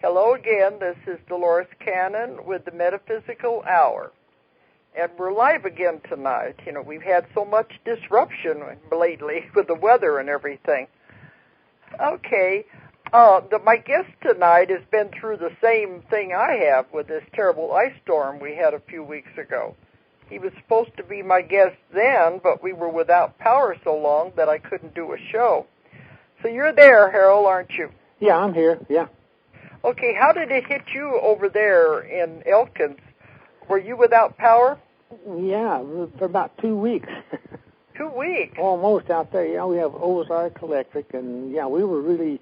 Hello again. This is Dolores Cannon with the Metaphysical Hour. And we're live again tonight. You know, we've had so much disruption lately with the weather and everything. Okay. My guest tonight has been through the same thing I have with this terrible ice storm we had a few weeks ago. He was supposed to be my guest then, but we were without power so long that I couldn't do a show. So you're there, Harold, aren't you? Yeah, I'm here, yeah. Okay, how did it hit you over there in Elkins? Were you without power? Yeah, for about 2 weeks. 2 weeks? Almost out there. Yeah, we have Ozark Electric, and yeah, we were really,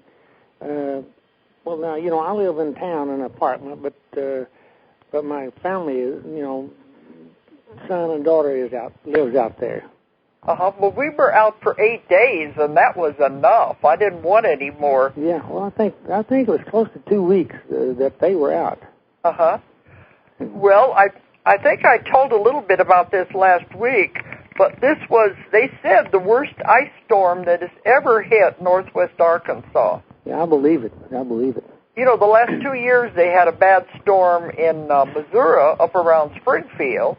well, now, you know, I live in town in an apartment, but my family, you know, son and daughter lives out there. Well, we were out for 8 days, and that was enough. I didn't want any more. Yeah, well, I think it was close to 2 weeks that they were out. Well, I think I told a little bit about this last week, but this was, they said, the worst ice storm that has ever hit northwest Arkansas. Yeah, I believe it. You know, the last 2 years they had a bad storm in Missouri up around Springfield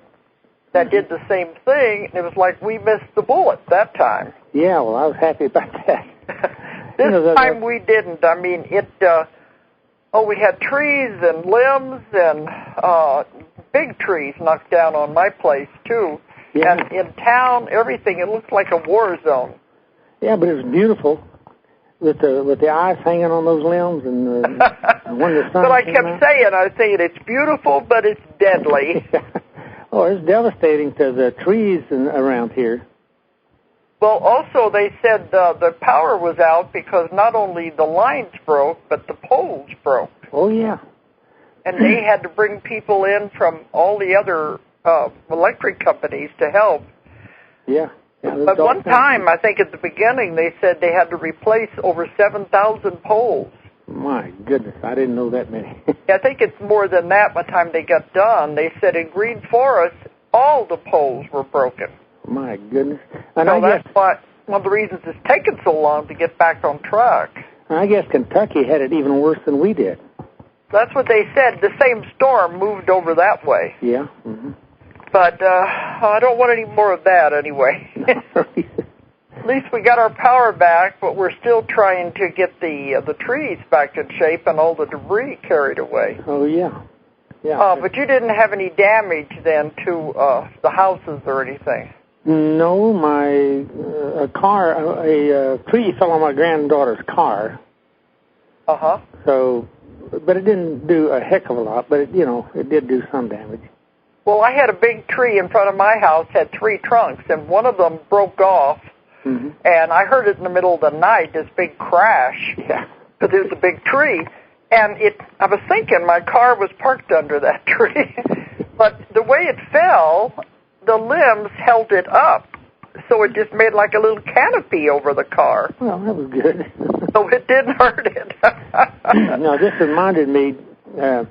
that did the same thing, and it was like we missed the bullet that time. Yeah, well, I was happy about that. This time we didn't. I mean, we had trees and limbs and big trees knocked down on my place, too. Yeah. And in town, everything, it looked like a war zone. Yeah, but it was beautiful with the ice hanging on those limbs and when the sun But I kept saying, it's beautiful, but it's deadly. Oh, it's devastating to the trees around here. Well, also they said the power was out because not only the lines broke, but the poles broke. Oh, yeah. And they had to bring people in from all the other electric companies to help. Yeah. But one time, I think at the beginning, they said they had to replace over 7,000 poles. My goodness, I didn't know that many. I think it's more than that by the time they got done. They said in Green Forest, all the poles were broken. My goodness. And so that's why one of the reasons it's taken so long to get back on track. I guess Kentucky had it even worse than we did. That's what they said. The same storm moved over that way. Yeah. Mm-hmm. But I don't want any more of that anyway. At least we got our power back, but we're still trying to get the trees back in shape and all the debris carried away. Oh, yeah. Yeah. But you didn't have any damage then to the houses or anything? No, my a tree fell on my granddaughter's car. So, but it didn't do a heck of a lot, but it did do some damage. Well, I had a big tree in front of my house, had 3 trunks, and one of them broke off. Mm-hmm. And I heard it in the middle of the night, this big crash. Yeah. Because it was a big tree. And I was thinking my car was parked under that tree. But the way it fell, the limbs held it up. So it just made like a little canopy over the car. Well, that was good. So it didn't hurt it. Now, this reminded me, I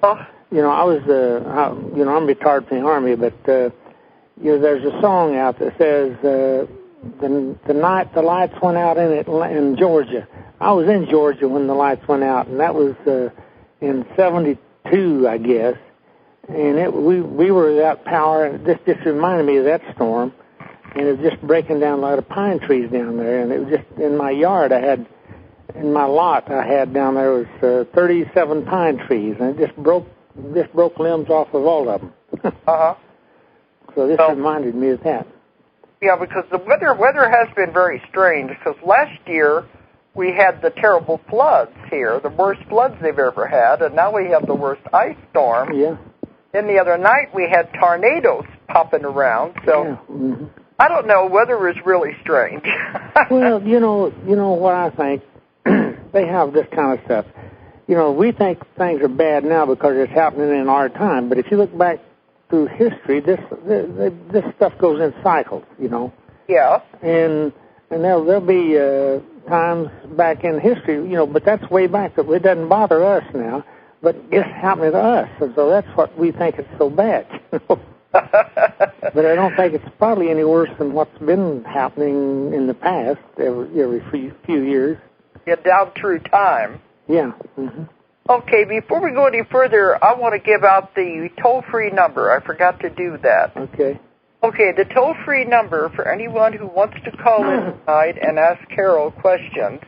was, I'm retired from the Army, but, there's a song out that says, the night the lights went out in Georgia. I was in Georgia when the lights went out, and that was in 72, I guess. And we were without power, and this just reminded me of that storm. And it was just breaking down a lot of pine trees down there. And it was just in my yard in my lot I had down there was 37 pine trees, and it just broke limbs off of all of them. So this reminded me of that. Yeah, because the weather has been very strange, because last year we had the terrible floods here, the worst floods they've ever had, and now we have the worst ice storm. Yeah. Then the other night we had tornadoes popping around, so yeah. Mm-hmm. I don't know, weather is really strange. Well, you know what I think? They have this kind of stuff. We think things are bad now because it's happening in our time, but if you look back through history, this stuff goes in cycles, Yeah. And there'll be times back in history, but that's way back. It doesn't bother us now, but it's happening to us, and so that's what we think is so bad. But I don't think it's probably any worse than what's been happening in the past every few years. Yeah, down through time. Yeah. Mm-hmm. Okay, before we go any further, I want to give out the toll-free number. I forgot to do that. Okay. Okay, the toll-free number for anyone who wants to call in tonight and ask Carol questions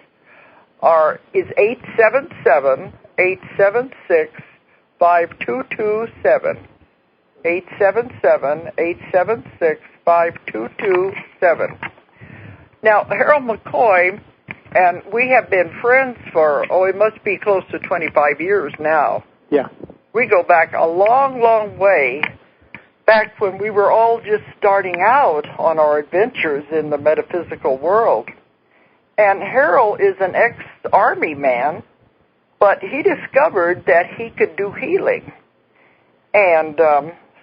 is 877-876-5227. 877-876-5227. Now, Harold McCoy and we have been friends for, it must be close to 25 years now. Yeah. We go back a long, long way, back when we were all just starting out on our adventures in the metaphysical world. And Harold is an ex-Army man, but he discovered that he could do healing. And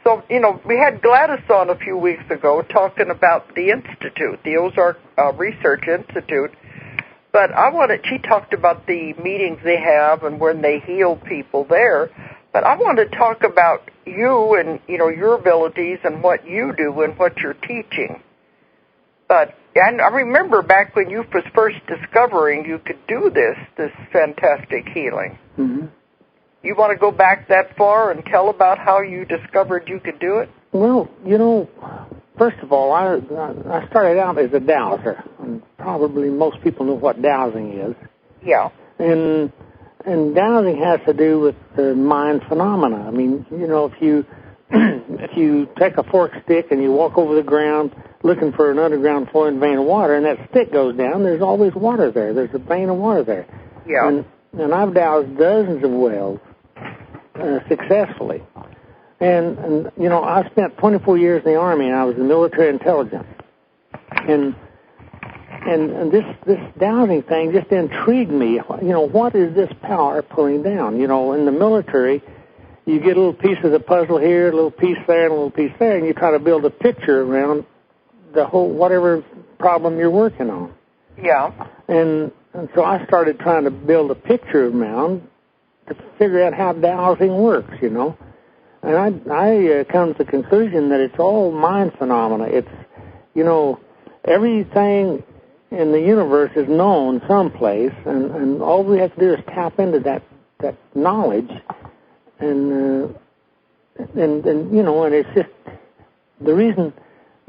so, we had Gladys on a few weeks ago talking about the Institute, the Ozark Research Institute. But she talked about the meetings they have and when they heal people there. But I want to talk about you and, your abilities and what you do and what you're teaching. And I remember back when you was first discovering you could do this fantastic healing. Mm-hmm. You want to go back that far and tell about how you discovered you could do it? Well, first of all, I started out as a dowser, and probably most people know what dowsing is. Yeah. And dowsing has to do with the mind phenomena. I mean, if you take a forked stick and you walk over the ground looking for an underground flowing vein of water, and that stick goes down, there's always water there. There's a vein of water there. Yeah. And I've dowsed dozens of wells successfully. And I spent 24 years in the Army, and I was in military intelligence. And this dowsing thing just intrigued me. What is this power pulling down? In the military, you get a little piece of the puzzle here, a little piece there, and a little piece there, and you try to build a picture around the whole, whatever problem you're working on. Yeah. And so I started trying to build a picture around to figure out how dowsing works, And I come to the conclusion that it's all mind phenomena. It's, everything in the universe is known someplace, and all we have to do is tap into that knowledge, and it's just the reason,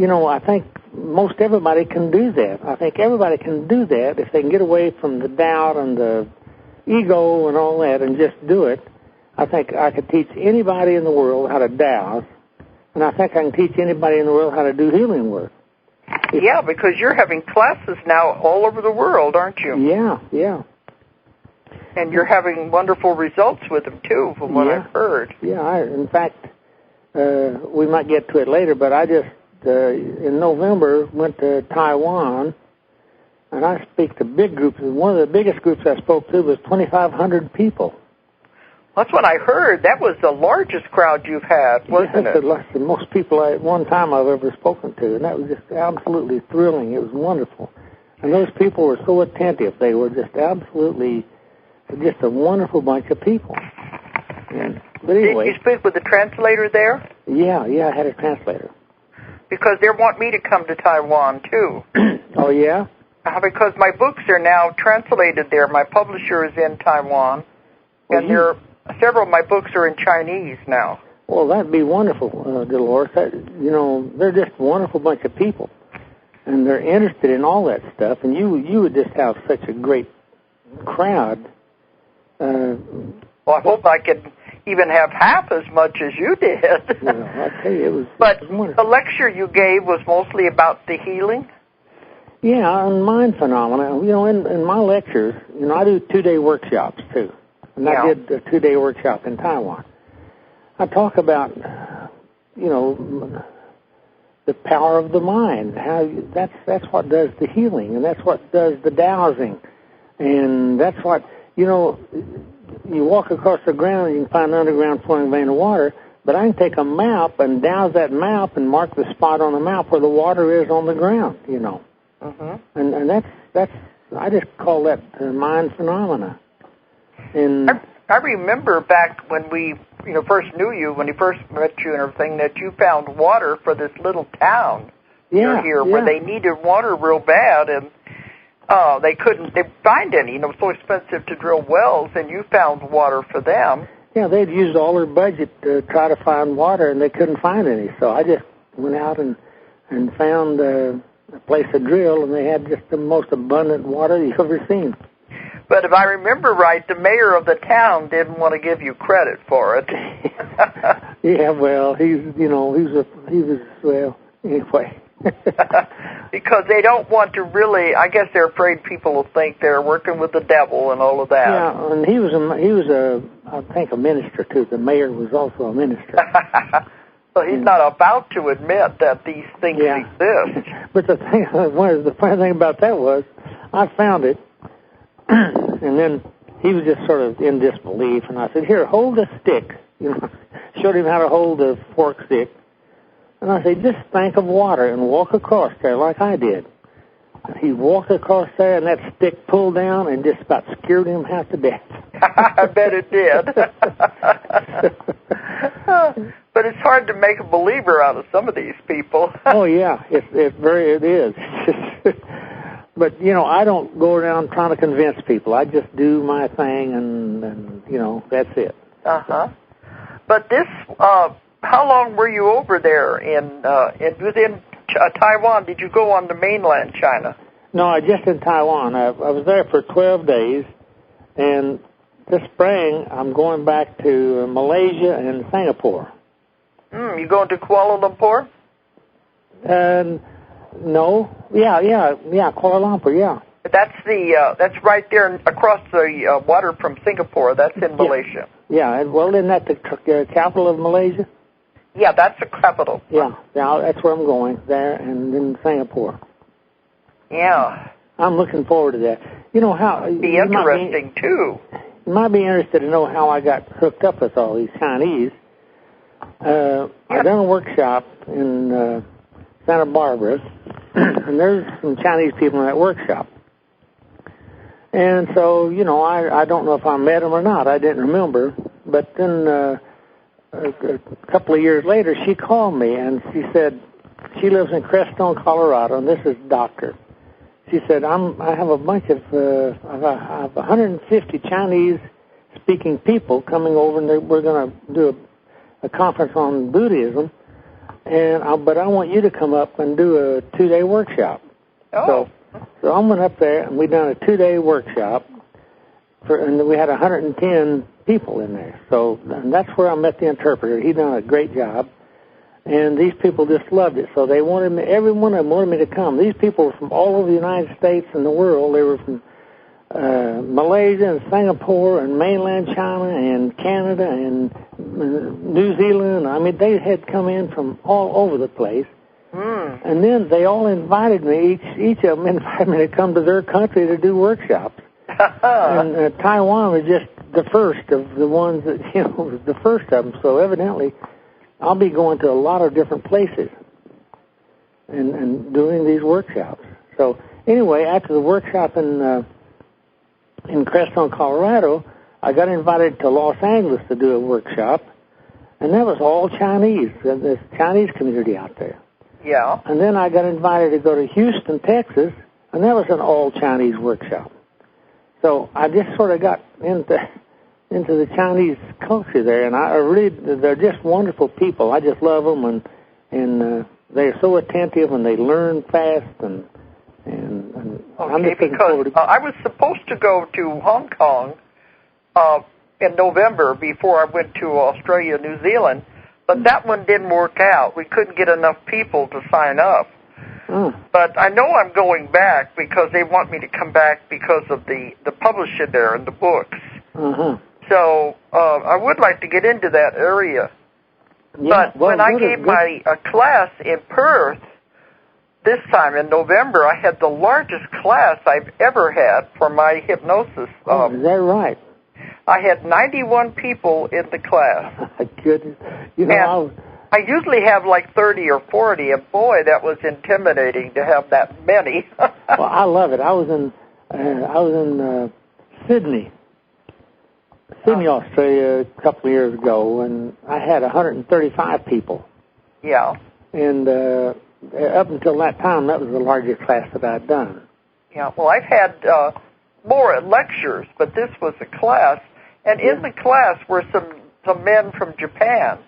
I think most everybody can do that. I think everybody can do that if they can get away from the doubt and the ego and all that and just do it. I think I could teach anybody in the world how to douse, and I think I can teach anybody in the world how to do healing work. Yeah, because you're having classes now all over the world, aren't you? Yeah. And you're having wonderful results with them, too, from what I've heard. Yeah, in fact, we might get to it later, but I just, in November, went to Taiwan, and I speak to big groups. One of the biggest groups I spoke to was 2,500 people. That's what I heard. That was the largest crowd you've had, wasn't it? Less than most people at one time I've ever spoken to, and that was just absolutely thrilling. It was wonderful. And those people were so attentive. They were just absolutely, just a wonderful bunch of people. But anyway. Did you speak with the translator there? Yeah, I had a translator. Because they want me to come to Taiwan, too. Oh, yeah? Because my books are now translated there. My publisher is in Taiwan, and several of my books are in Chinese now. Well, that'd be wonderful, Dolores. They're just a wonderful bunch of people, and they're interested in all that stuff, and you would just have such a great crowd. Well, I hope I could even have half as much as you did. Well, I tell you, it was. But it was wonderful. The lecture you gave was mostly about the healing? Yeah, and mind phenomena. In my lectures, I do 2-day workshops, too. And I did a 2-day workshop in Taiwan. I talk about, the power of the mind. How that's what does the healing, and that's what does the dowsing. And that's what, you walk across the ground and you can find an underground flowing vein of water, but I can take a map and douse that map and mark the spot on the map where the water is on the ground, Mm-hmm. And that's I just call that mind phenomena. And I remember back when we first knew you, when we first met you and everything, that you found water for this little town near here where they needed water real bad, and they couldn't find any. It was so expensive to drill wells, and you found water for them. Yeah, they'd used all their budget to try to find water, and they couldn't find any. So I just went out and found a place to drill, and they had just the most abundant water you've ever seen. But if I remember right, the mayor of the town didn't want to give you credit for it. Yeah, well, anyway. Because they don't want to really, I guess they're afraid people will think they're working with the devil and all of that. Yeah, and he was I think a minister too. The mayor was also a minister. So he's not about to admit that these things exist. But the funny thing about that was, I found it, and then he was just sort of in disbelief, and I said, "Here, hold a stick." Showed him how to hold a fork stick. And I said, just think of water and walk across there like I did. And he walked across there, and that stick pulled down and just about scared him half to death. I bet it did. But it's hard to make a believer out of some of these people. Oh, yeah, it is. But, I don't go around trying to convince people. I just do my thing, and that's it. Uh-huh. But this... how long were you over there within Taiwan? Did you go on to mainland China? No, just in Taiwan. I was there for 12 days, and this spring I'm going back to Malaysia and Singapore. You going to Kuala Lumpur? No. Yeah, Kuala Lumpur, yeah. That's right there across the water from Singapore. That's in Malaysia. Yeah, isn't that the capital of Malaysia? Yeah, that's the capital. Yeah, that's where I'm going, there, and in Singapore. Yeah. I'm looking forward to that. It'd be interesting, too. You might be interested to know how I got hooked up with all these Chinese. I done a workshop in Santa Barbara, and there's some Chinese people in that workshop. And so, I don't know if I met them or not. I didn't remember. But then a couple of years later, she called me, and she said, she lives in Crestone, Colorado, and this is Doctor. She said, I have a bunch of, I have 150 Chinese-speaking people coming over, and we're going to do a conference on Buddhism, but I want you to come up and do a 2-day workshop. Oh. So I went up there, and we done a 2-day workshop, and we had 110 people in there. So and that's where I met the interpreter. He done a great job, and these people just loved it. So they wanted me. Every one of them wanted me to come. These people were from all over the United States and the world. They were from Malaysia and Singapore and mainland China and Canada and New Zealand. I mean, they had come in from all over the place. And then they all invited me, each of them invited me to come to their country to do workshops. And Taiwan was just the first of the ones that, was the first of them. So evidently, I'll be going to a lot of different places and doing these workshops. So anyway, after the workshop in Crestone, Colorado, I got invited to Los Angeles to do a workshop, and that was all Chinese, this Chinese community out there. Yeah. And then I got invited to go to Houston, Texas, and that was an all-Chinese workshop. So I just sort of got into the Chinese culture there, and they're just wonderful people. I just love them, and they're so attentive, and they learn fast, and I'm just looking forward to I was supposed to go to Hong Kong in November before I went to Australia, New Zealand, but that one didn't work out. We couldn't get enough people to sign up. But I know I'm going back because they want me to come back because of the publisher there and the books. So I would like to get into that area. Yeah, but when I gave my class in Perth this time in November, I had the largest class I've ever had for my hypnosis. Is that right? I had 91 people in the class. Goodness. I usually have like 30 or 40, and boy, that was intimidating to have that many. Well, I love it. I was in Sydney, Australia, a couple of years ago, and I had 135 people. Yeah. And up until that time, that was the largest class that I'd done. Yeah, well, I've had more lectures, but this was a class, and in the class were some men from Japan.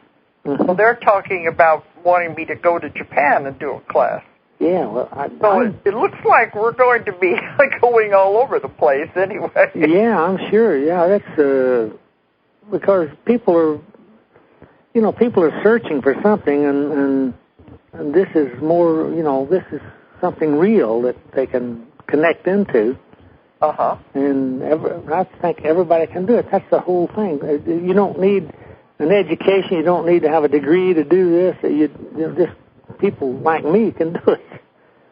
Mm-hmm. So they're talking about wanting me to go to Japan and do a class. Yeah, well, it looks like we're going to be going all over the place anyway. Yeah, I'm sure. Yeah, that's because people are searching for something, and this is more, this is something real that they can connect into. Uh-huh. And I think everybody can do it. That's the whole thing. You don't need an education. You don't need to have a degree to do this. Just people like me can do it.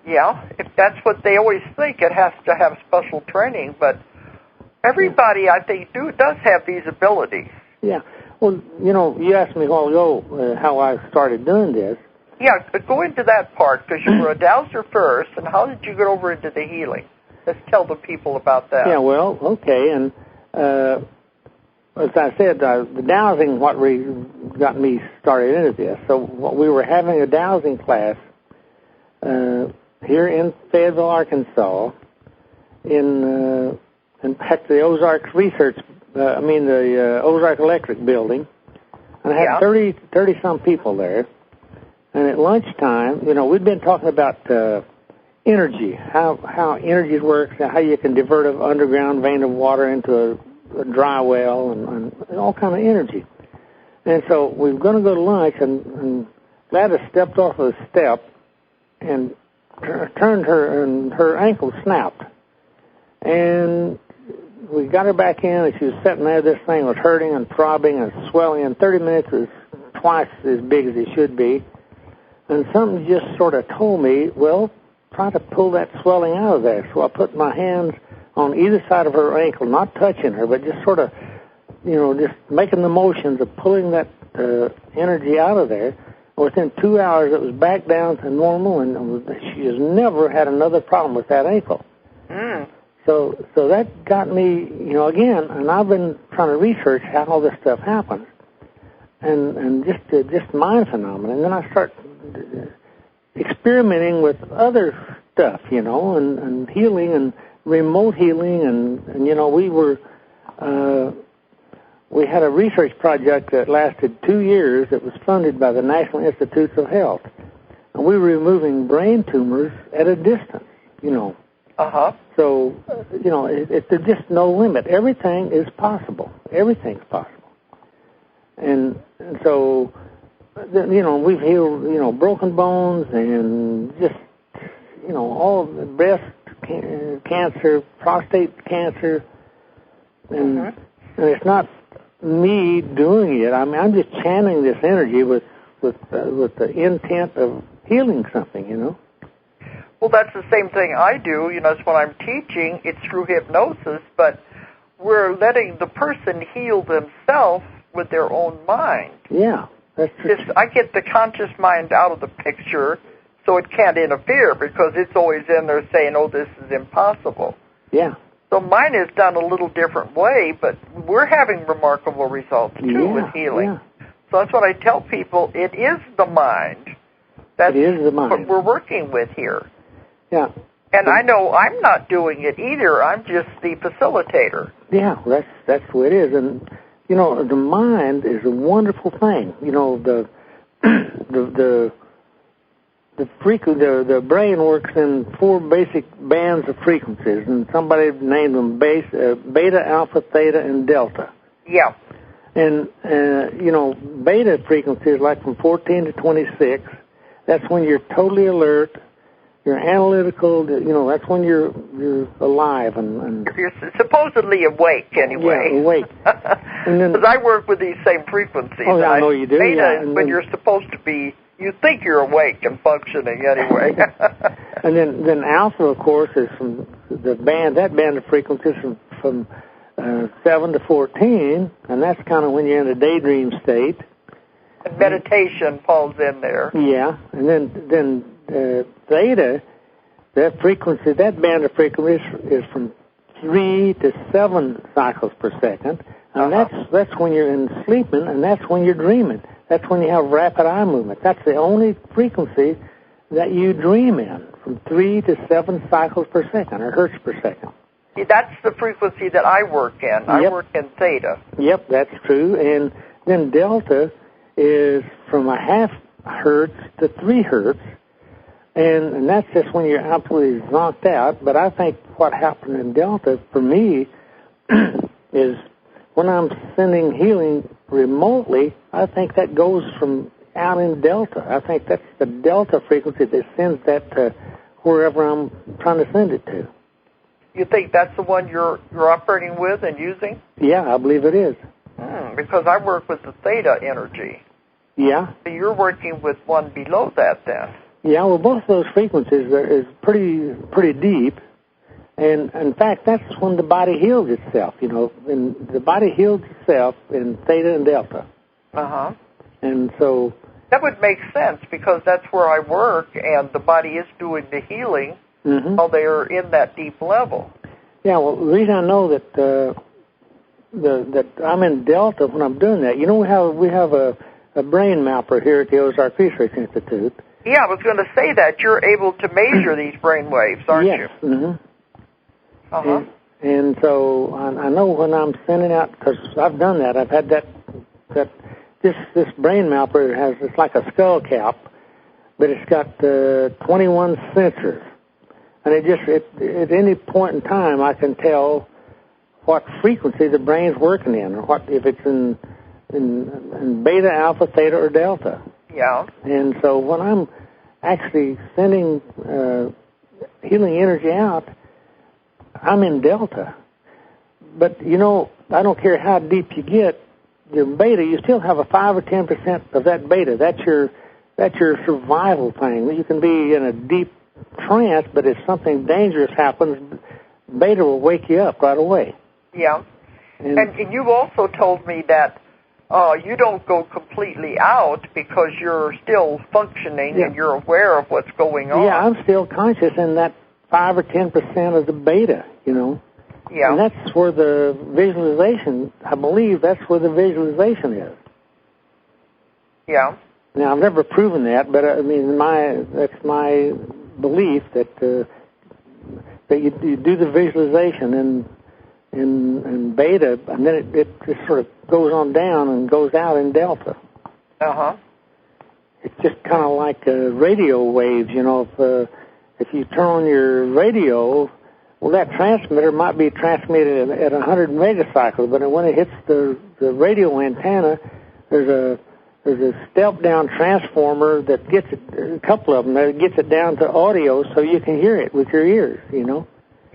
Yeah, if that's what they always think, it has to have special training. But everybody, I think, does have these abilities. Yeah. Well, you asked me a while ago how I started doing this. Yeah, go into that part, because you were a dowser first, and how did you get over into the healing? Let's tell the people about that. Yeah, well, okay, and as I said, the dowsing what got me started into this. So we were having a dowsing class here in Fayetteville, Arkansas, in fact, the Ozarks Research, the Ozark Electric Building, and I had 30-some people there. And at lunchtime, we'd been talking about energy, how energy works, how you can divert an underground vein of water into a dry well, and all kind of energy. And so we were going to go to lunch, and Gladys stepped off of the step and turned her, and her ankle snapped. And we got her back in, and she was sitting there. This thing was hurting and throbbing and swelling. In 30 minutes, it was twice as big as it should be. And something just sort of told me, well, try to pull that swelling out of there. So I put my hands on either side of her ankle, not touching her, but just sort of, just making the motions of pulling that energy out of there. Within 2 hours, it was back down to normal, and she has never had another problem with that ankle. Mm. So that got me, again, and I've been trying to research how all this stuff happens, and just mind phenomena. And then I start experimenting with other stuff, and healing and remote healing, and we had a research project that lasted 2 years that was funded by the National Institutes of Health, and we were removing brain tumors at a distance, Uh-huh. So, there's just no limit. Everything is possible. Everything's possible. And so, we've healed, broken bones and just, all the breast cancer, prostate cancer. And it's not me doing it. I mean, I'm just channeling this energy with the intent of healing something, Well, that's the same thing I do. It's when I'm teaching, it's through hypnosis, but we're letting the person heal themselves with their own mind. Yeah, that's true. I get the conscious mind out of the picture so it can't interfere, because it's always in there saying, oh, this is impossible. Yeah. So mine is done a little different way, but we're having remarkable results, too, with healing. Yeah. So that's what I tell people. It is the mind. That's it is the mind. what we're working with here. Yeah. And I know I'm not doing it either. I'm just the facilitator. Yeah, that's the way it is. And, the mind is a wonderful thing. The brain works in 4 basic bands of frequencies, and somebody named them beta, alpha, theta, and delta. Yeah. And, beta frequencies, like from 14 to 26, that's when you're totally alert. You're analytical, that's when you're alive and you're supposedly awake anyway. Yeah, awake. Because I work with these same frequencies. Oh, yeah, I know you do. Beta is when you're supposed to be, you think you're awake and functioning anyway. And then alpha, of course, is from that band of frequencies from 7 to 14, and that's kind of when you're in a daydream state. And meditation falls in there. Yeah, and then theta, that band of frequencies is from 3 to 7 cycles per second, and that's when you're in sleeping, and that's when you're dreaming. That's when you have rapid eye movement. That's the only frequency that you dream in, from 3 to 7 cycles per second, or hertz per second. See, that's the frequency that I work in. I work in theta. Yep, that's true. And then delta is from a half hertz to 3 hertz. And that's just when you're absolutely zonked out. But I think what happened in delta for me is when I'm sending healing remotely, I think that goes from out in delta. I think that's the delta frequency that sends that to wherever I'm trying to send it to. You think that's the one you're operating with and using? Yeah, I believe it is. Because I work with the theta energy. Yeah. So you're working with one below that then. Yeah, well, both of those frequencies is pretty deep. And, in fact, that's when the body heals itself, you know. And the body heals itself in theta and delta. Uh-huh. And so... That would make sense because that's where I work, and the body is doing the healing while they are in that deep level. Yeah, well, the reason I know that that I'm in delta when I'm doing that, you know, we have a brain mapper here at the Ozark Research Institute. Yeah, I was going to say that. You're able to measure these brain waves, aren't you? Yes. Mm-hmm. Uh-huh. And so I know when I'm sending out, because I've done that. I've had that this brain mapper it's like a skull cap, but it's got 21 sensors. And at any point in time, I can tell what frequency the brain's working in, or what if it's in beta, alpha, theta, or delta. Yeah. And so when I'm actually sending healing energy out, I'm in delta. But, you know, I don't care how deep you get, your beta, you still have a 5 or 10% of that beta. That's your survival thing. You can be in a deep trance, but if something dangerous happens, beta will wake you up right away. Yeah. And you've also told me that you don't go completely out because you're still functioning and you're aware of what's going on. Yeah, I'm still conscious in that 5 or 10% of the beta, you know. Yeah. And that's where the visualization, I believe that's where the visualization is. Yeah. Now, I've never proven that, but I mean, that's my belief that you do the visualization in beta, and then it just sort of goes on down and goes out in delta. Uh-huh. It's just kind of like radio waves, you know. If you turn on your radio, well, that transmitter might be transmitted at 100 megacycles, but when it hits the radio antenna, there's a step-down transformer that gets it, a couple of them, that gets it down to audio so you can hear it with your ears, you know.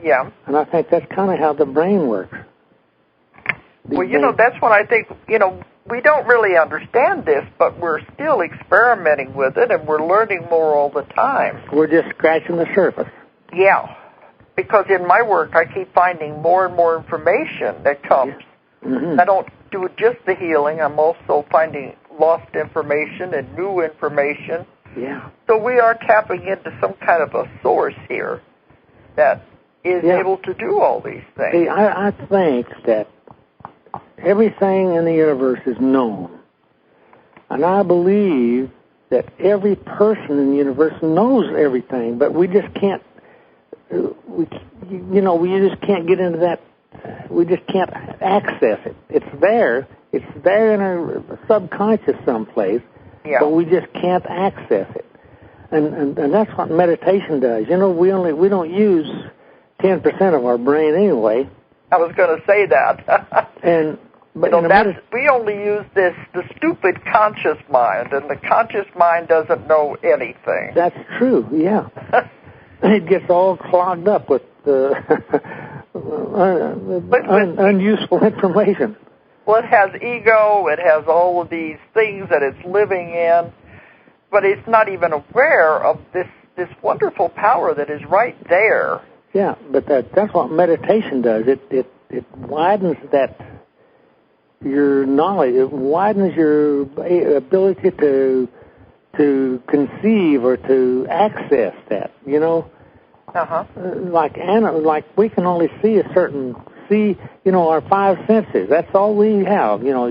Yeah. And I think that's kind of how the brain works. Well, you know, that's what I think, you know, we don't really understand this, but we're still experimenting with it, and we're learning more all the time. We're just scratching the surface. Yeah. Because in my work, I keep finding more and more information that comes. Mm-hmm. I don't do just the healing. I'm also finding lost information and new information. Yeah. So we are tapping into some kind of a source here that is able to do all these things. See, I think that everything in the universe is known. And I believe that every person in the universe knows everything, but we just can't, we just can't get into that. We just can't access it. It's there. It's there in our subconscious someplace, but we just can't access it. And that's what meditation does. You know, we don't use 10% of our brain anyway. I was going to say that. But we only use the stupid conscious mind, and the conscious mind doesn't know anything. That's true, yeah. It gets all clogged up with unuseful information. Well, it has ego, it has all of these things that it's living in, but it's not even aware of this wonderful power that is right there. Yeah, but that's what meditation does. It widens your knowledge. It widens your ability to conceive or to access that. You know, like we can only see our 5 senses. That's all we have. You know,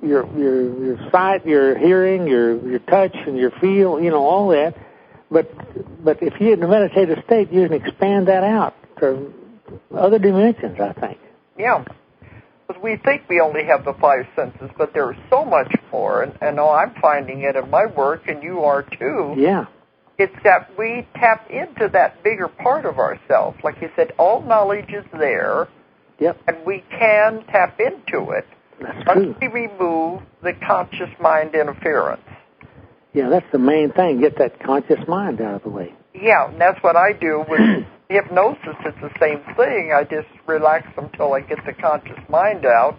your sight, your hearing, your touch, and your feel, all that. But if you're in a meditative state, you can expand that out to other dimensions, I think. Yeah. Because we think we only have the five senses, but there's so much more. And I'm finding it in my work, and you are too. Yeah. It's that we tap into that bigger part of ourselves. Like you said, all knowledge is there. Yep. And we can tap into it. That's once true. we remove the conscious mind interference. Yeah, that's the main thing. Get that conscious mind out of the way. Yeah, and that's what I do with hypnosis. It's the same thing. I just relax until I get the conscious mind out.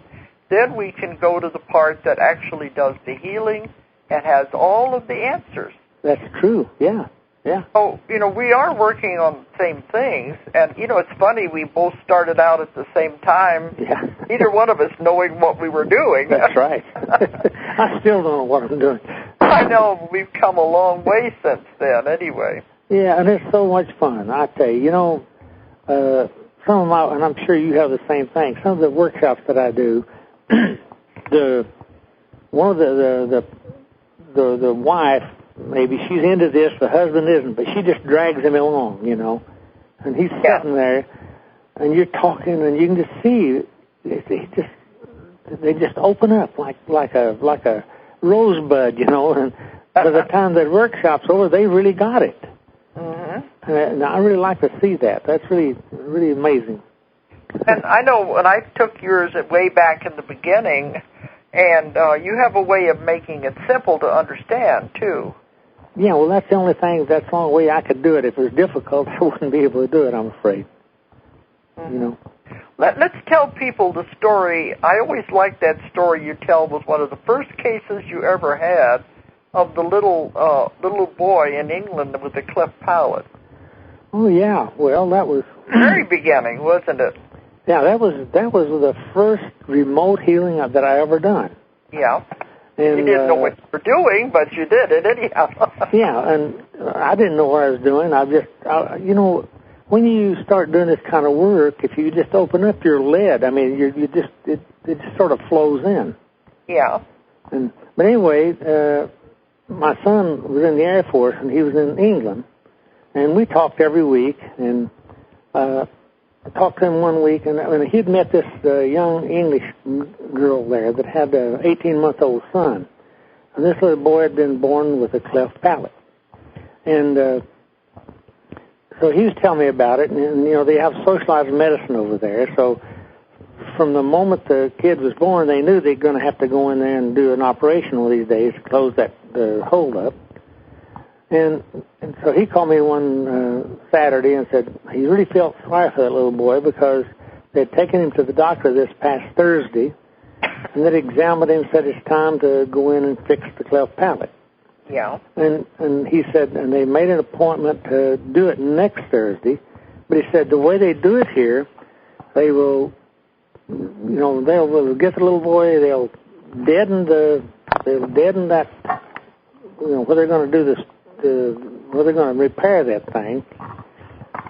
Then we can go to the part that actually does the healing and has all of the answers. That's true. Yeah. Yeah. So, we are working on the same things. And, it's funny, we both started out at the same time. Yeah. Neither one of us knowing what we were doing. That's right. I still don't know what I'm doing. I know. We've come a long way since then, anyway. Yeah, and it's so much fun. I tell you, some of my, and I'm sure you have the same thing, some of the workshops that I do, the wife, maybe she's into this, the husband isn't, but she just drags him along, and he's sitting there, and you're talking, and you can just see they just open up like a rosebud, and by the time the workshop's over, they really got it. Mm-hmm. And I really like to see that. That's really, really amazing. And I know when I took yours way back in the beginning, and you have a way of making it simple to understand, too. Yeah, well, that's the only way I could do it. If it was difficult, I wouldn't be able to do it, I'm afraid. Mm-hmm. Let's tell people the story. I always liked that story you tell was one of the first cases you ever had of the little boy in England with the cleft palate. Oh, yeah. Well, that was very beginning, wasn't it? Yeah, that was the first remote healing that I ever done. Yeah. And, you didn't know what you were doing, but you did it anyhow. Yeah, and I didn't know what I was doing. When you start doing this kind of work, if you just open up your lid, I mean, it just sort of flows in. Yeah. But anyway, my son was in the Air Force, and he was in England, and we talked every week, and I talked to him one week, and he'd met this young English girl there that had an 18-month-old son, and this little boy had been born with a cleft palate. And so he was telling me about it, and they have socialized medicine over there, so from the moment the kid was born, they knew they're going to have to go in there and do an operation one of these days to close that hole up. And so he called me one Saturday and said he really felt sorry for that little boy because they'd taken him to the doctor this past Thursday, and they'd examined him and said it's time to go in and fix the cleft palate. Yeah. And he said, and they made an appointment to do it next Thursday, but he said the way they do it here, they will, they'll get the little boy, they'll deaden that, where they're going to do this, where they're going to repair that thing,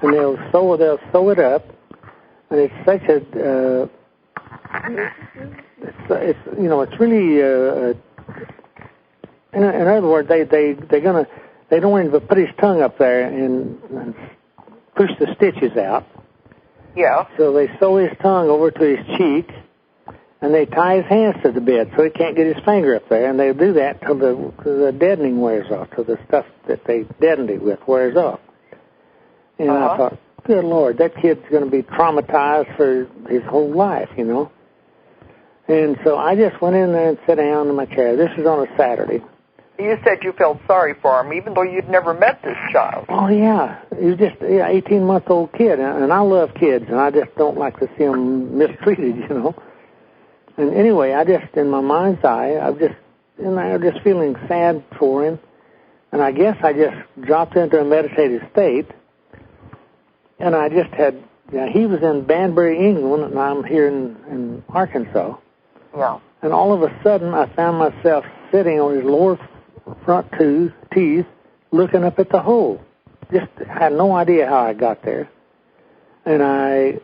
and they'll sew it up, and it's such a, it's really. In other words, they don't want him to put his tongue up there and push the stitches out. Yeah. So they sew his tongue over to his cheek, and they tie his hands to the bed so he can't get his finger up there. And they do that till the deadening wears off, till the stuff that they deadened it with wears off. And I thought, good Lord, that kid's going to be traumatized for his whole life, And so I just went in there and sat down in my chair. This was on a Saturday. You said you felt sorry for him, even though you'd never met this child. Oh, yeah. He was just an 18-month-old kid, and I love kids, and I just don't like to see them mistreated, And anyway, I just, in my mind's eye, I was just feeling sad for him, and I guess I just dropped into a meditative state, and I just had, he was in Banbury, England, and I'm here in Arkansas. Yeah. And all of a sudden, I found myself sitting on his lower front teeth, looking up at the hole. Just had no idea how I got there. And I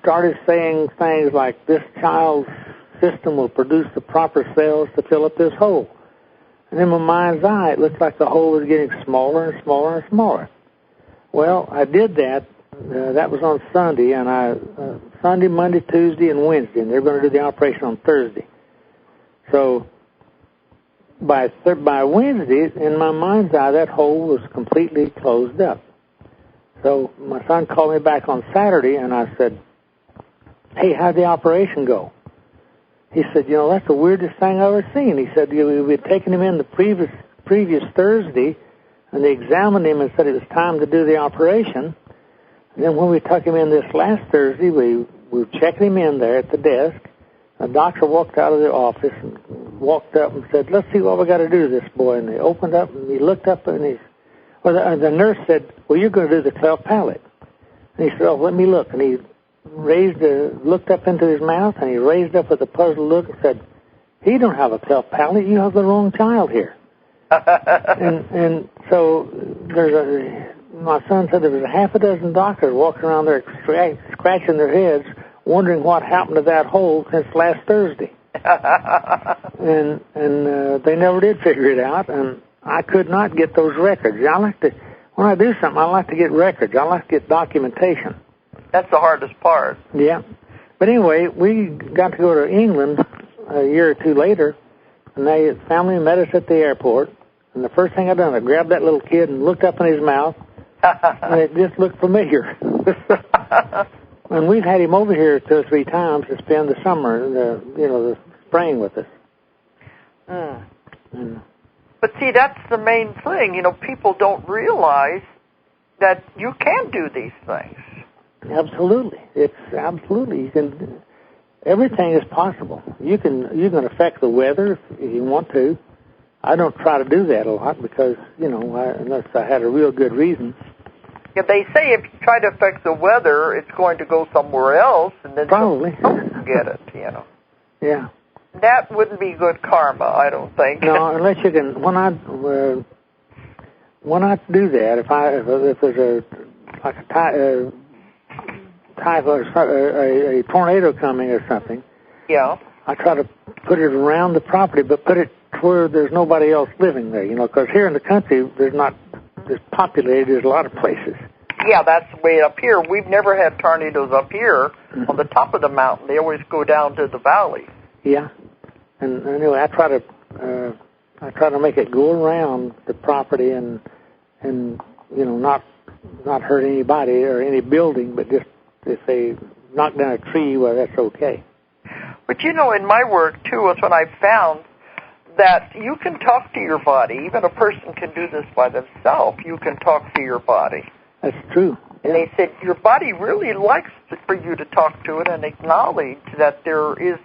started saying things like, this child's system will produce the proper cells to fill up this hole. And in my mind's eye, it looked like the hole was getting smaller and smaller and smaller. Well, I did that. That was on Sunday, and Sunday, Monday, Tuesday, and Wednesday, and they're going to do the operation on Thursday. So by Wednesday, in my mind's eye, that hole was completely closed up. So my son called me back on Saturday, and I said, "Hey, how'd the operation go?" He said, "That's the weirdest thing I've ever seen." He said, "We had taken him in the previous Thursday, and they examined him and said it was time to do the operation. And then when we took him in this last Thursday, we were checking him in there at the desk. The doctor walked out of the office and walked up and said, 'Let's see what we got to do to this boy.' And they opened up, and he looked up, and the nurse said, 'Well, you're going to do the cleft palate.' And he said, 'Oh, let me look.' And he looked up into his mouth, and he raised up with a puzzled look and said, 'He don't have a cleft palate. You have the wrong child here.' and so my son said there was a half a dozen doctors walking around there scratching their heads, wondering what happened to that hole since last Thursday. and they never did figure it out, and I could not get those records. When I do something, I like to get records. I like to get documentation. That's the hardest part. Yeah. But anyway, we got to go to England a year or two later, and family met us at the airport. And the first thing I done, I grabbed that little kid and looked up in his mouth, and it just looked familiar. And we've had him over here 2 or 3 times to spend the summer, the spring with us. But see, that's the main thing. People don't realize that you can do these things. Absolutely. You can. Everything is possible. You can affect the weather if you want to. I don't try to do that a lot because, unless I had a real good reason. Yeah, they say if you try to affect the weather, it's going to go somewhere else, and then probably get it, Yeah. That wouldn't be good karma, I don't think. No, unless you can. When I do that, if there's a tornado coming or something, yeah, I try to put it around the property, but put it where there's nobody else living there, because here in the country there's populated as a lot of places. Yeah, that's way up here. We've never had tornadoes up here on the top of the mountain. They always go down to the valley. Yeah, and anyway, I try to make it go around the property and not hurt anybody or any building, but just if they knock down a tree, well, that's okay. But in my work too, is when I found that you can talk to your body. Even a person can do this by themselves. You can talk to your body. That's true. Yeah. And they said your body really likes for you to talk to it and acknowledge that there's.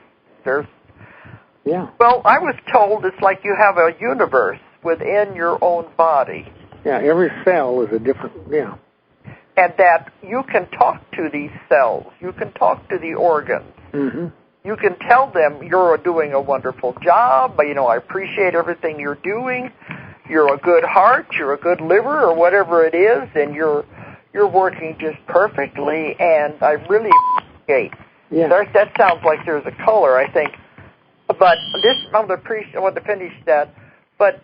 Yeah. Well, I was told it's like you have a universe within your own body. Yeah, every cell is a different, And that you can talk to these cells. You can talk to the organs. Mm-hmm. You can tell them you're doing a wonderful job. I appreciate everything you're doing. You're a good heart. You're a good liver, or whatever it is, and you're working just perfectly. And I really appreciate. Yeah. That sounds like there's a color, I think. But I want to finish that. But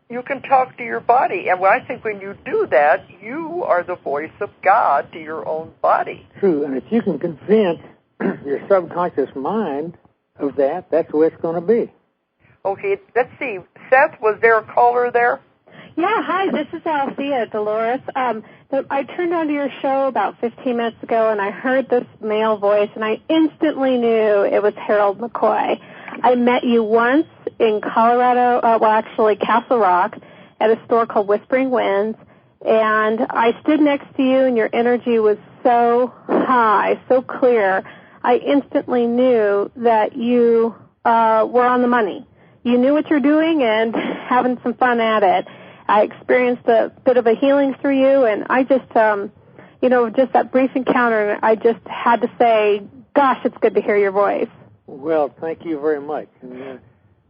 you can talk to your body, and I think when you do that, you are the voice of God to your own body. True, and if you can convince your subconscious mind of that, that's the way it's going to be. Okay, let's see. Seth, was there a caller there? Yeah, hi, this is Althea, Dolores. I turned onto your show about 15 minutes ago, and I heard this male voice, and I instantly knew it was Harold McCoy. I met you once in Colorado, actually Castle Rock, at a store called Whispering Winds, and I stood next to you, and your energy was so high, so clear. I instantly knew that you were on the money. You knew what you're doing and having some fun at it. I experienced a bit of a healing through you, and I just, just that brief encounter, I just had to say, gosh, it's good to hear your voice. Well, thank you very much. And,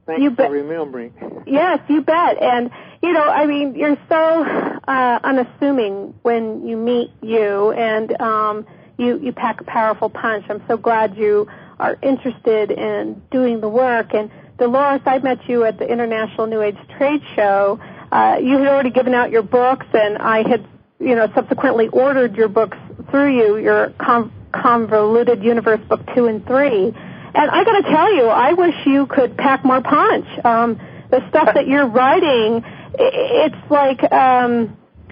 thanks for remembering. Yes, you bet. And, you're so unassuming when you meet you, and you pack a powerful punch. I'm so glad you are interested in doing the work. And Dolores, I met you at the International New Age Trade Show. You had already given out your books, and I had, subsequently ordered your books through you, your Convoluted Universe Book 2 and 3. And I got to tell you, I wish you could pack more punch. The stuff that you're writing, it's like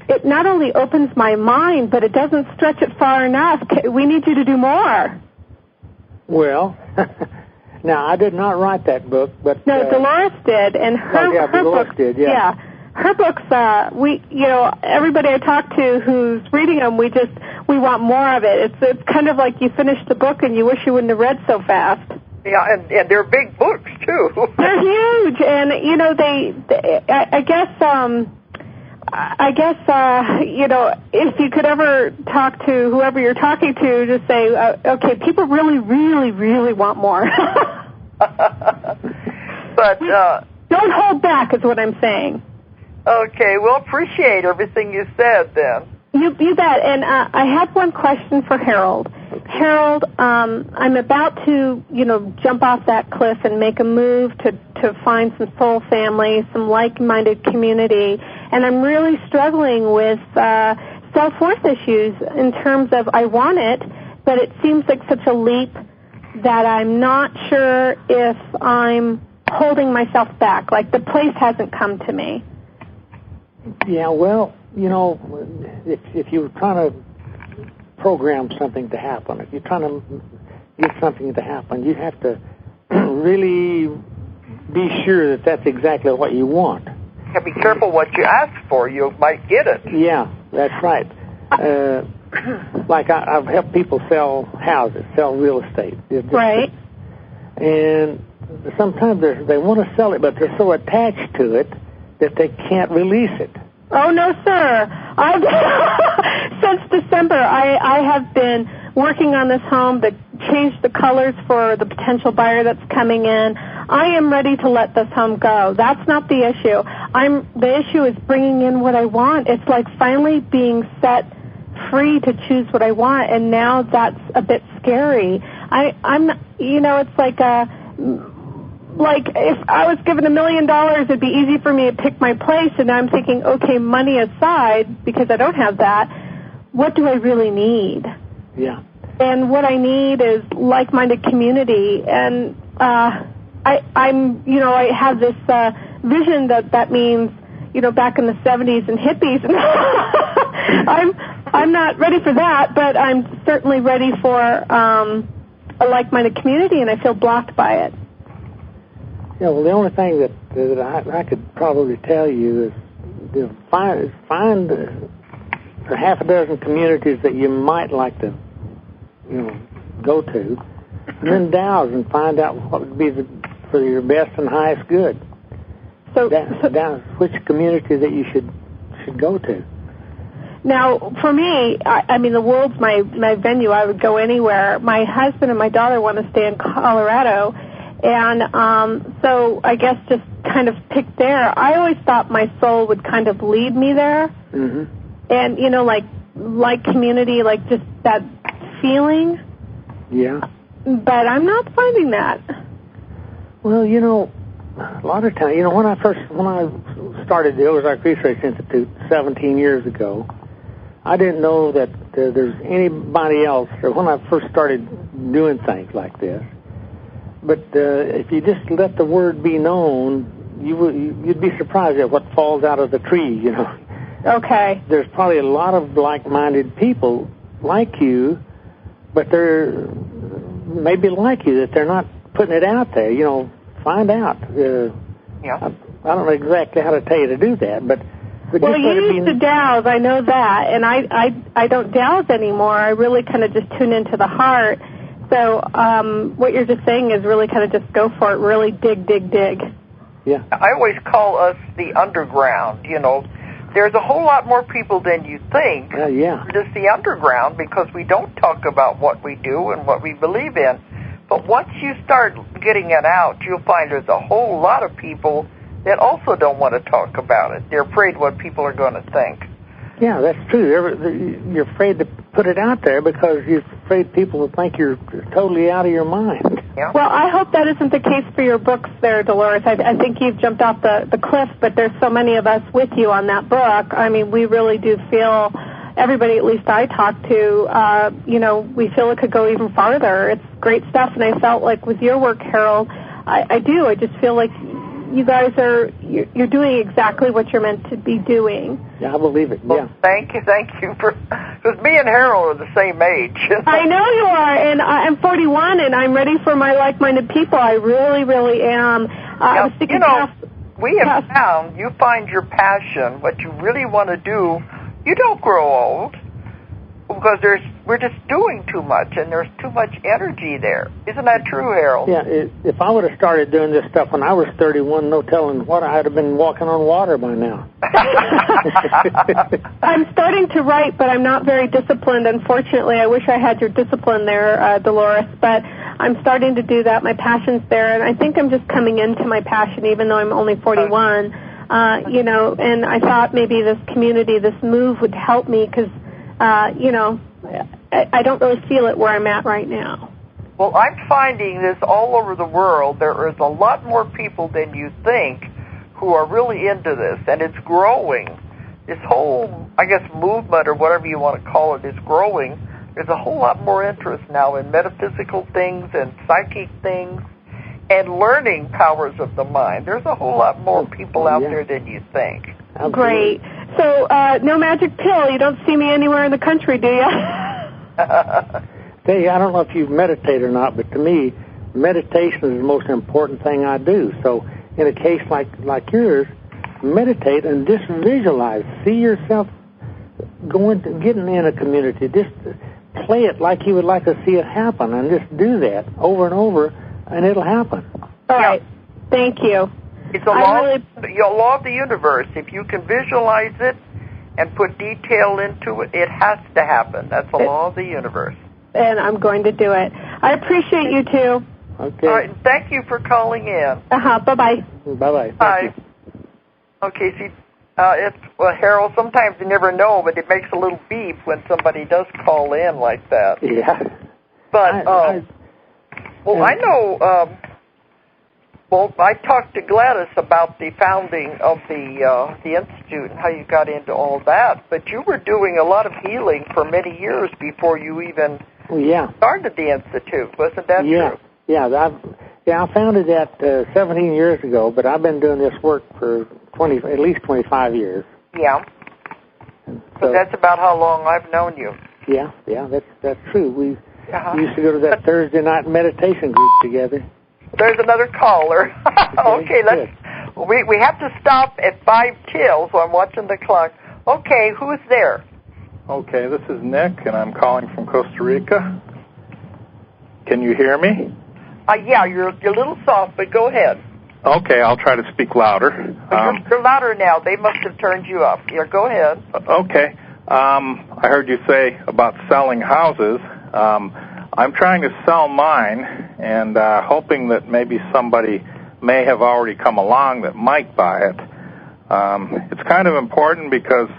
it not only opens my mind, but it doesn't stretch it far enough. We need you to do more. Well, now, I did not write that book, but... No, Dolores did, and her Dolores books... did, yeah. Her books, everybody I talk to who's reading them, we want more of it. It's kind of like you finish the book and you wish you wouldn't have read so fast. Yeah, and they're big books, too. They're huge, and, I guess, if you could ever talk to whoever you're talking to, just say, okay, people really, really, really want more. But don't hold back is what I'm saying. Okay, we'll appreciate everything you said then. You bet. And I have one question for Harold. Harold, I'm about to, jump off that cliff and make a move to find some soul family, some like-minded community, and I'm really struggling with self-worth issues in terms of I want it, but it seems like such a leap that I'm not sure if I'm holding myself back, like the place hasn't come to me. Yeah, well, if you're trying to program something to happen, if you're trying to get something to happen, you have to really be sure that that's exactly what you want. Yeah, be careful what you ask for. You might get it. Yeah, that's right. Like I've helped people sell houses, sell real estate. Right. And sometimes they want to sell it, but they're so attached to it that they can't release it. Oh, no, sir. Since December, I have been working on this home to change the colors for the potential buyer that's coming in. I am ready to let this home go. That's not the issue. The issue is bringing in what I want. It's like finally being set free to choose what I want, and now that's a bit scary. It's like if I was given $1 million, it'd be easy for me to pick my place, and I'm thinking, okay, money aside, because I don't have that, what do I really need? Yeah. And what I need is like-minded community, and I have this vision that means, back in the 70s and hippies, and I'm not ready for that, but I'm certainly ready for a like-minded community, and I feel blocked by it. Yeah, well, the only thing that I could probably tell you is find a half a dozen communities that you might like to, go to, and then douse and find out what would be for your best and highest good. So douse which community that you should go to. Now, for me, I mean, the world's my venue. I would go anywhere. My husband and my daughter want to stay in Colorado. And so I guess just kind of pick there. I always thought my soul would kind of lead me there. Mm-hmm. And, like community, like just that feeling. Yeah. But I'm not finding that. Well, a lot of times, when I started the Ozark Research Institute 17 years ago, I didn't know that there's anybody else, or when I first started doing things like this. But if you just let the word be known, you'd be surprised at what falls out of the tree, Okay. There's probably a lot of like-minded people like you, but they're maybe like you, that they're not putting it out there. Find out. Yeah. I don't know exactly how to tell you to do that, but well, you used to douse, I know that, and I don't douse anymore. I really kind of just tune into the heart. So what you're just saying is really kind of just go for it, really dig. Yeah. I always call us the underground, There's a whole lot more people than you think. Yeah. Just the underground, because we don't talk about what we do and what we believe in. But once you start getting it out, you'll find there's a whole lot of people that also don't want to talk about it. They're afraid what people are going to think. Yeah, that's true. You're afraid to put it out there because you're afraid people will think you're totally out of your mind. Yeah. Well, I hope that isn't the case for your books there, Dolores. I think you've jumped off the cliff, but there's so many of us with you on that book. I mean, we really do feel, everybody at least I talk to, we feel it could go even farther. It's great stuff, and I felt like with your work, Harold, I just feel like you guys you're doing exactly what you're meant to be doing. Yeah, I believe it. Yeah. Well, thank you because me and Harold are the same age. I know you are, and I'm 41, and I'm ready for my like-minded people. I really, really am. I was thinking, we have found you find your passion, what you really want to do. You don't grow old because we're just doing too much, and there's too much energy there. Isn't that true, Harold? Yeah, if I would have started doing this stuff when I was 31, no telling what, I'd have been walking on water by now. I'm starting to write, but I'm not very disciplined. Unfortunately, I wish I had your discipline there, Dolores, but I'm starting to do that. My passion's there, and I think I'm just coming into my passion, even though I'm only 41. And I thought maybe this community, this move would help me because, I don't really feel it where I'm at right now. Well, I'm finding this all over the world. There is a lot more people than you think who are really into this, and it's growing. This whole, I guess, movement or whatever you want to call it is growing. There's a whole lot more interest now in metaphysical things and psychic things and learning powers of the mind. There's a whole lot more people out there than you think. Absolutely. Great. So, no magic pill. You don't see me anywhere in the country, do you? Tell you, I don't know if you meditate or not, but to me, meditation is the most important thing I do. So, in a case like yours, meditate and just visualize. See yourself getting in a community. Just play it like you would like to see it happen, and just do that over and over, and it'll happen. All right. Thank you. It's a law of the universe. If you can visualize it and put detail into it, it has to happen. That's the law of the universe. And I'm going to do it. I appreciate you, too. Okay. All right. Thank you for calling in. Bye-bye. Bye-bye. Bye. Okay, see, Harold, sometimes you never know, but it makes a little beep when somebody does call in like that. Yeah. But, I know... Well, I talked to Gladys about the founding of the Institute and how you got into all that, but you were doing a lot of healing for many years before you even started the Institute. Wasn't that true? Yeah, I founded that 17 years ago, but I've been doing this work for at least 25 years. Yeah. So that's about how long I've known you. Yeah, that's true. We used to go to that Thursday night meditation group together. There's another caller. Okay, we have to stop at 5 till, so I'm watching the clock. Okay, who's there? Okay, this is Nick, and I'm calling from Costa Rica. Can you hear me? Yeah, you're a little soft, but go ahead. Okay, I'll try to speak louder. You're louder now. They must have turned you up. Yeah, go ahead. Okay. I heard you say about selling houses. I'm trying to sell mine and hoping that maybe somebody may have already come along that might buy it. It's kind of important because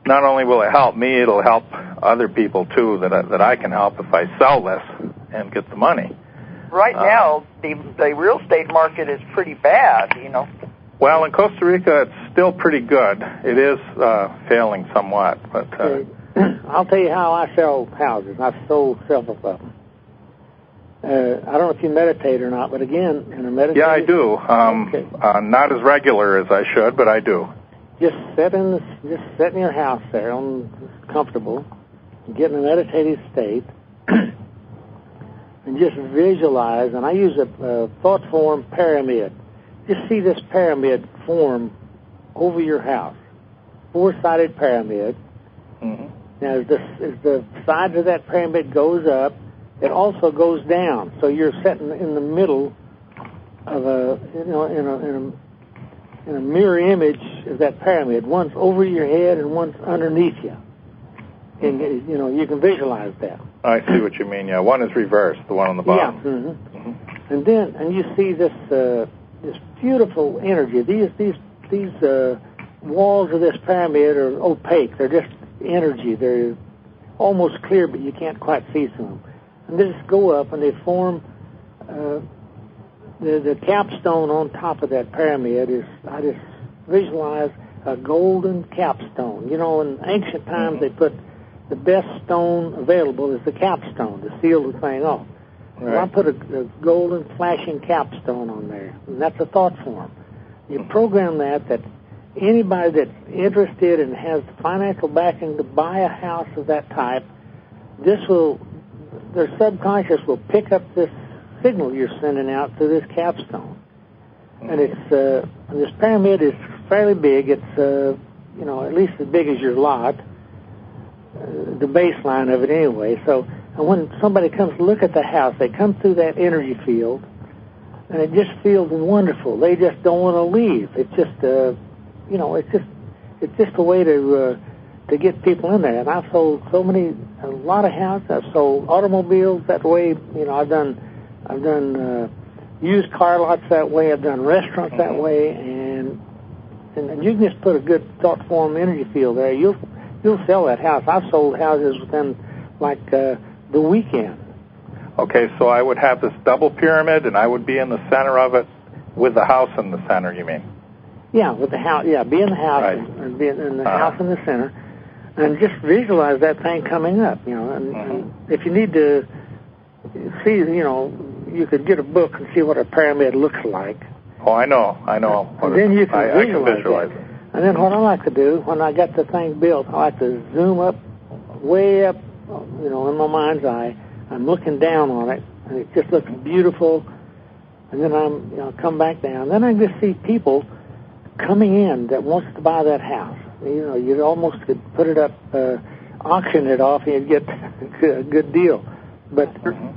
not only will it help me, it'll help other people, too, that I can help if I sell this and get the money. Right now, the real estate market is pretty bad, you know. Well, in Costa Rica, it's still pretty good. It is failing somewhat, but... I'll tell you how I sell houses. I've sold several of them. I don't know if you meditate or not, but again, in a meditation... Yeah, I do. Not as regular as I should, but I do. Just sit in your house there, comfortable, get in a meditative state, and just visualize. And I use a thought form pyramid. Just see this pyramid form over your house, 4-sided pyramid. Mm-hmm. Now, as the sides of that pyramid goes up, it also goes down. So you're sitting in the middle of in a mirror image of that pyramid. One's over your head and one's underneath you. And you can visualize that. I see what you mean. Yeah, one is reversed, the one on the bottom. Yeah. Mm-hmm. Mm-hmm. And you see this beautiful energy. These walls of this pyramid are opaque. They're just energy. They're almost clear, but you can't quite see through them. And they just go up, and they form the capstone on top of that pyramid is, I just visualize a golden capstone. You know, in ancient times they put the best stone available is the capstone to seal the thing off. Right. Well, I put a golden flashing capstone on there, and that's a thought form. You program that anybody that's interested and has the financial backing to buy a house of that type, their subconscious will pick up this signal you're sending out through this capstone. And it's this pyramid is fairly big. It's at least as big as your lot, the baseline of it anyway. So when somebody comes to look at the house, they come through that energy field, and it just feels wonderful. They just don't want to leave. It's just it's just a way to get people in there. And I've sold a lot of houses. I've sold automobiles that way. You know, I've done used car lots that way. I've done restaurants that way, and you can just put a good thought form energy field there. You'll sell that house. I've sold houses within the weekend. Okay, so I would have this double pyramid, and I would be in the center of it with the house in the center. You mean? Yeah, with the house. Yeah, be in the house and be in the house in the center, and just visualize that thing coming up. You know, and if you need to see, you could get a book and see what a pyramid looks like. Oh, I know. And then you can visualize it. And then what I like to do, when I got the thing built, I like to zoom up, way up, in my mind's eye. I'm looking down on it, and it just looks beautiful. And then I'm, come back down. Then I just see people coming in that wants to buy that house. You almost could put it up, auction it off, and you'd get a good deal. But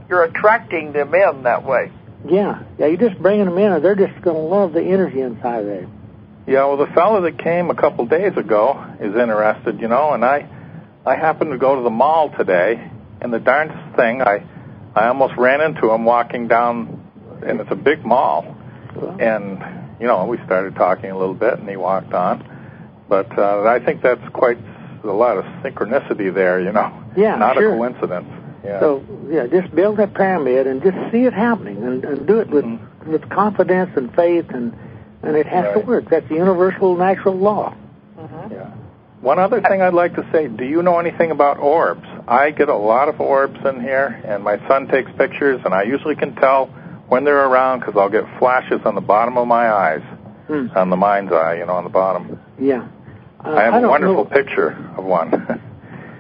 you're attracting them in that way. Yeah, you're just bringing them in, and they're just going to love the energy inside there. Yeah, well, the fellow that came a couple days ago is interested, and I happened to go to the mall today, and the darndest thing, I almost ran into him walking down, and it's a big mall, and, we started talking a little bit, and he walked on, but I think that's quite a lot of synchronicity there, Yeah, not sure. a coincidence. Yeah. So, just build that pyramid and just see it happening, and do it with confidence and faith, and it has to work. That's the universal natural law. Yeah. One other thing I'd like to say, do you know anything about orbs? I get a lot of orbs in here, and my son takes pictures, and I usually can tell when they're around because I'll get flashes on the bottom of my eyes, on the mind's eye, on the bottom. Yeah. I have a wonderful picture of one, and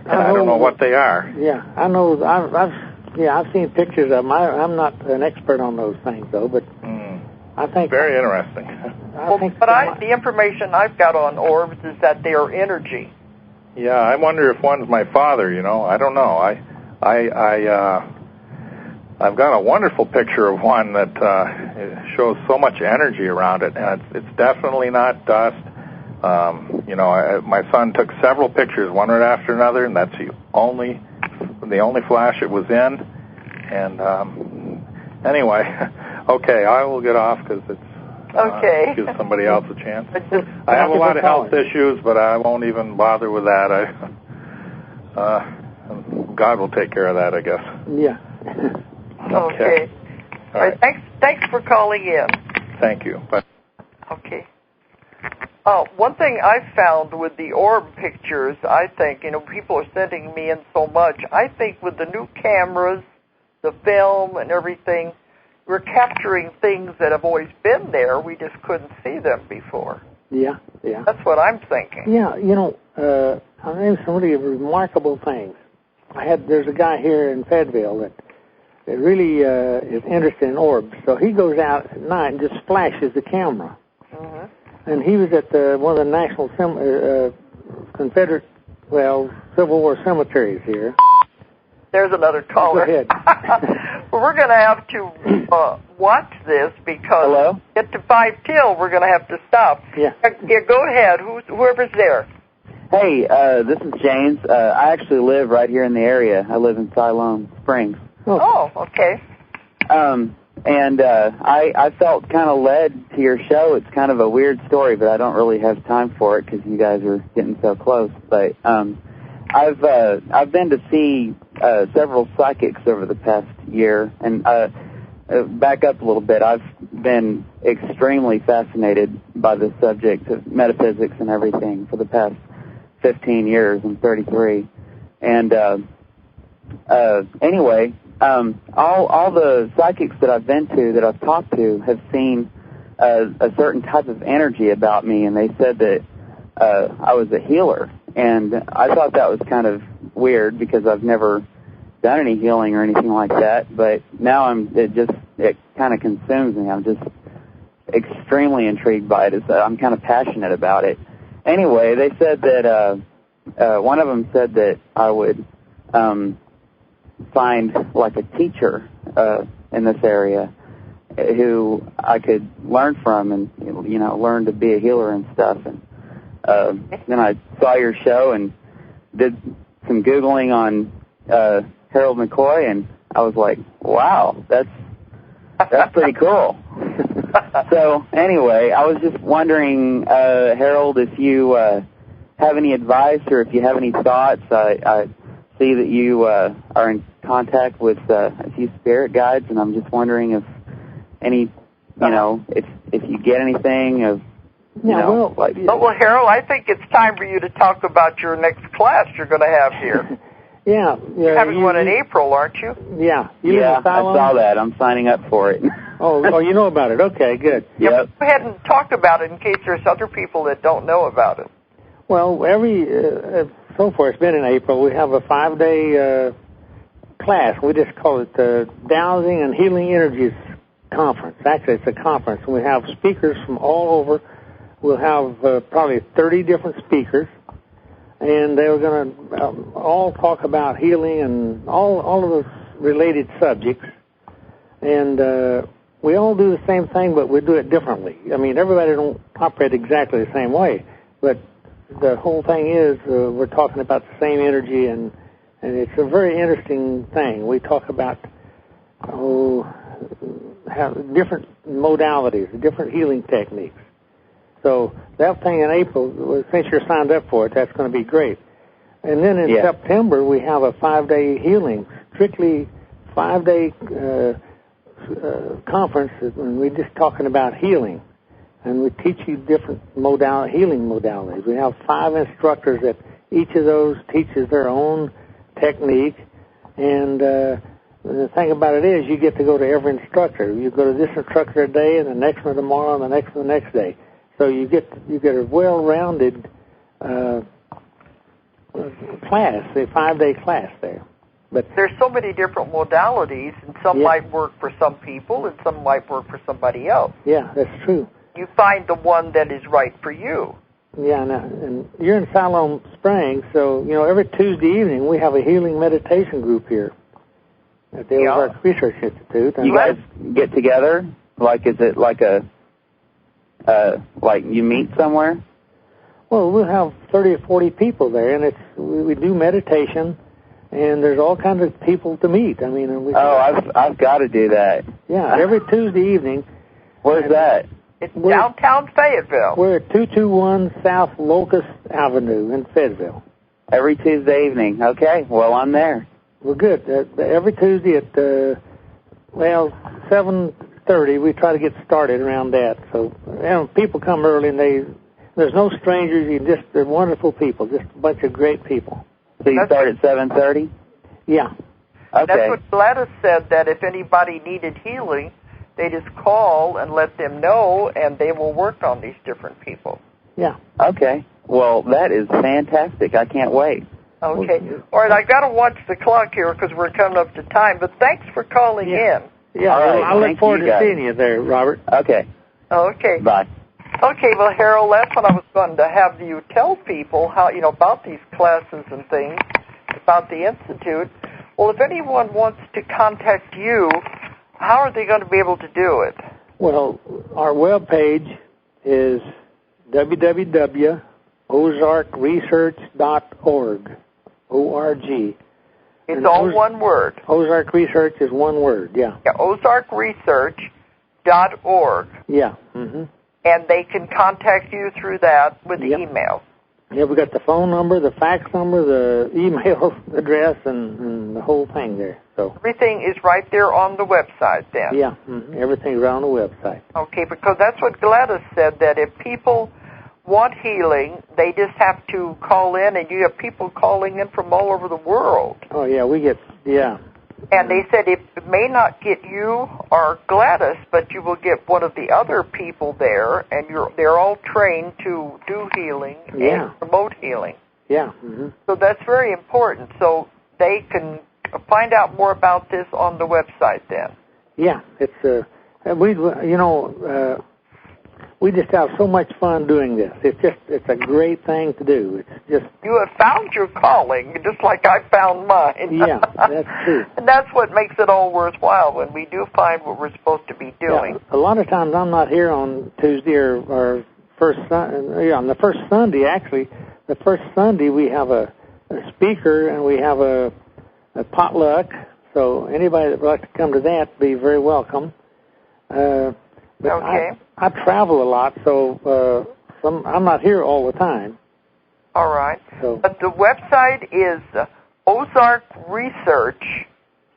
I don't know what they are. Yeah, I know. I've seen pictures of them. I'm not an expert on those things, though, but I think very interesting. The information I've got on orbs is that they are energy. Yeah, I wonder if one's my father. I don't know. I've got a wonderful picture of one that shows so much energy around it, and it's definitely not dust. My son took several pictures, one right after another, and that's the only flash it was in. And anyway, okay, I will get off because it's give somebody else a chance. I have a lot of health issues, but I won't even bother with that. God will take care of that, I guess. Yeah. Okay. All right. Thanks for calling in. Thank you. Bye. Okay. One thing I've found with the orb pictures, I think, people are sending me in so much. I think with the new cameras, the film and everything, we're capturing things that have always been there. We just couldn't see them before. Yeah. That's what I'm thinking. Yeah, I named some really remarkable things. There's a guy here in Fayetteville that really is interested in orbs. So he goes out at night and just flashes the camera. And he was at one of the national Confederate, Civil War cemeteries here. There's another caller. Go ahead. Well, we're going to have to watch this because get to 5 till, we're going to have to stop. Yeah. Go ahead. Whoever's there. Hey, this is James. I actually live right here in the area. I live in Siloam Springs. Oh, okay. And I felt kind of led to your show. It's kind of a weird story, but I don't really have time for it because you guys are getting so close. But I've been to see several psychics over the past year, and back up a little bit. I've been extremely fascinated by the subject of metaphysics and everything for the past 15 years. I'm 33. And anyway, all the psychics that I've been to, that I've talked to, have seen a certain type of energy about me, and they said that I was a healer. And I thought that was kind of weird because I've never done any healing or anything like that. But now it kind of consumes me. I'm just extremely intrigued by it. I'm kind of passionate about it. Anyway, they said that one of them said that I would find like a teacher in this area who I could learn from and, you know, learn to be a healer and stuff. And then I saw your show and did some Googling on Harold McCoy, and I was like, wow, that's pretty cool. So anyway, I was just wondering, Harold, if you have any advice or if you have any thoughts. I see that you are in contact with a few spirit guides, and I'm just wondering if any, you know, if you get anything of, well, Harold, I think it's time for you to talk about your next class you're going to have here. Yeah. You're having one in April, aren't you? Yeah. I saw that. I'm signing up for it. Oh, you know about it. Okay, good. Yeah, go ahead and talk about it in case there's other people that don't know about it. Well, so far it's been in April. We have a 5-day class. We just call it the Dowsing and Healing Energies Conference. Actually, it's a conference. We have speakers from all over. We'll have probably 30 different speakers, and they're going to all talk about healing and all of those related subjects. And we all do the same thing, but we do it differently. I mean, everybody don't operate exactly the same way, but the whole thing is we're talking about the same energy, and it's a very interesting thing. We talk about different modalities, different healing techniques. So that thing in April, since you're signed up for it, that's going to be great. And then in September, we have a 5-day healing, strictly 5-day conference, and we're just talking about healing. And we teach you different healing modalities. We have 5 instructors that each of those teaches their own technique. And the thing about it is you get to go to every instructor. You go to this instructor today, and the next one tomorrow, and the next one the next day. So you get a well-rounded class, a 5-day class there. But there's so many different modalities, and some might work for some people, and some might work for somebody else. Yeah, that's true. You find the one that is right for you. Yeah, and you're in Siloam Springs, so, every Tuesday evening we have a healing meditation group here at the Ozark Research Institute. You guys get together? Is it like like you meet somewhere? Well, we'll have 30 or 40 people there, and we do meditation, and there's all kinds of people to meet. I mean, I've got to do that. Yeah, every Tuesday evening. Where's that? It's downtown Fayetteville. We're at 221 South Locust Avenue in Fayetteville. Every Tuesday evening. Okay, well, I'm there. We're good. Every Tuesday at 7:30, we try to get started around that. So people come early, and there's no strangers. They're wonderful people, just a bunch of great people. So you start at 7:30? Yeah. Okay. That's what Gladys said, that if anybody needed healing, they just call and let them know, and they will work on these different people. Yeah. Okay. Well, that is fantastic. I can't wait. Okay. All right, I got to watch the clock here because we're coming up to time, but thanks for calling in. Yeah, right. I look forward to seeing you there, Robert. Okay. Okay. Bye. Okay, well, Harold, that's what I was going to have you tell people how, about these classes and things, about the Institute. Well, if anyone wants to contact you, how are they going to be able to do it? Well, our webpage is www.ozarkresearch.org, O-R-G. It's all one word. Ozark Research is one word, yeah. Yeah, ozarkresearch.org. Yeah. Mm-hmm. And they can contact you through that with email. Yeah, we got the phone number, the fax number, the email address, and the whole thing there. So everything is right there on the website then? Yeah, everything's right on the website. Okay, because that's what Gladys said, that if people want healing, they just have to call in, and you have people calling in from all over the world. Oh, yeah, And they said it may not get you or Gladys, but you will get one of the other people there, and they're all trained to do healing and promote healing. Yeah. So that's very important. So they can find out more about this on the website then. Yeah, it's we just have so much fun doing this. It's a great thing to do. It's just you have found your calling, just like I found mine. Yeah, that's true. And that's what makes it all worthwhile when we do find what we're supposed to be doing. Yeah, a lot of times I'm not here on Tuesday or first on the first Sunday actually. The first Sunday we have a speaker and we have a potluck. So anybody that would like to come to that, be very welcome. But okay. I travel a lot, so I'm not here all the time. All right. So. But the website is Ozark Research,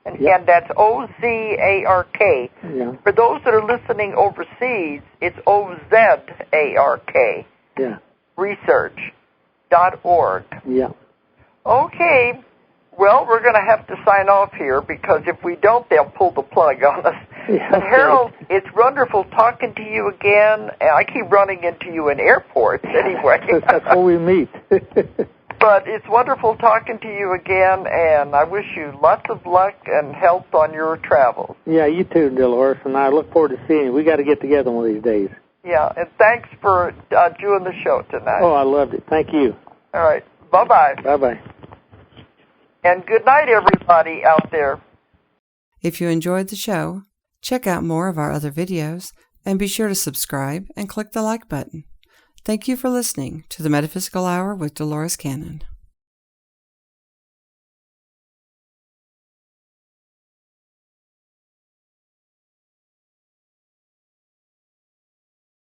and that's OZARK. Yeah. For those that are listening overseas, it's OZARK. Yeah. Research.org. Yeah. Okay. Well, we're going to have to sign off here because if we don't, they'll pull the plug on us. Yeah, but Harold, it's wonderful talking to you again. And I keep running into you in airports anyway. That's where we meet. But it's wonderful talking to you again, and I wish you lots of luck and health on your travels. Yeah, you too, Dolores, and I look forward to seeing you. We got to get together one of these days. Yeah, and thanks for doing the show tonight. Oh, I loved it. Thank you. All right. Bye-bye. Bye-bye. And good night, everybody out there. If you enjoyed the show, check out more of our other videos and be sure to subscribe and click the like button. Thank you for listening to the Metaphysical Hour with Dolores Cannon.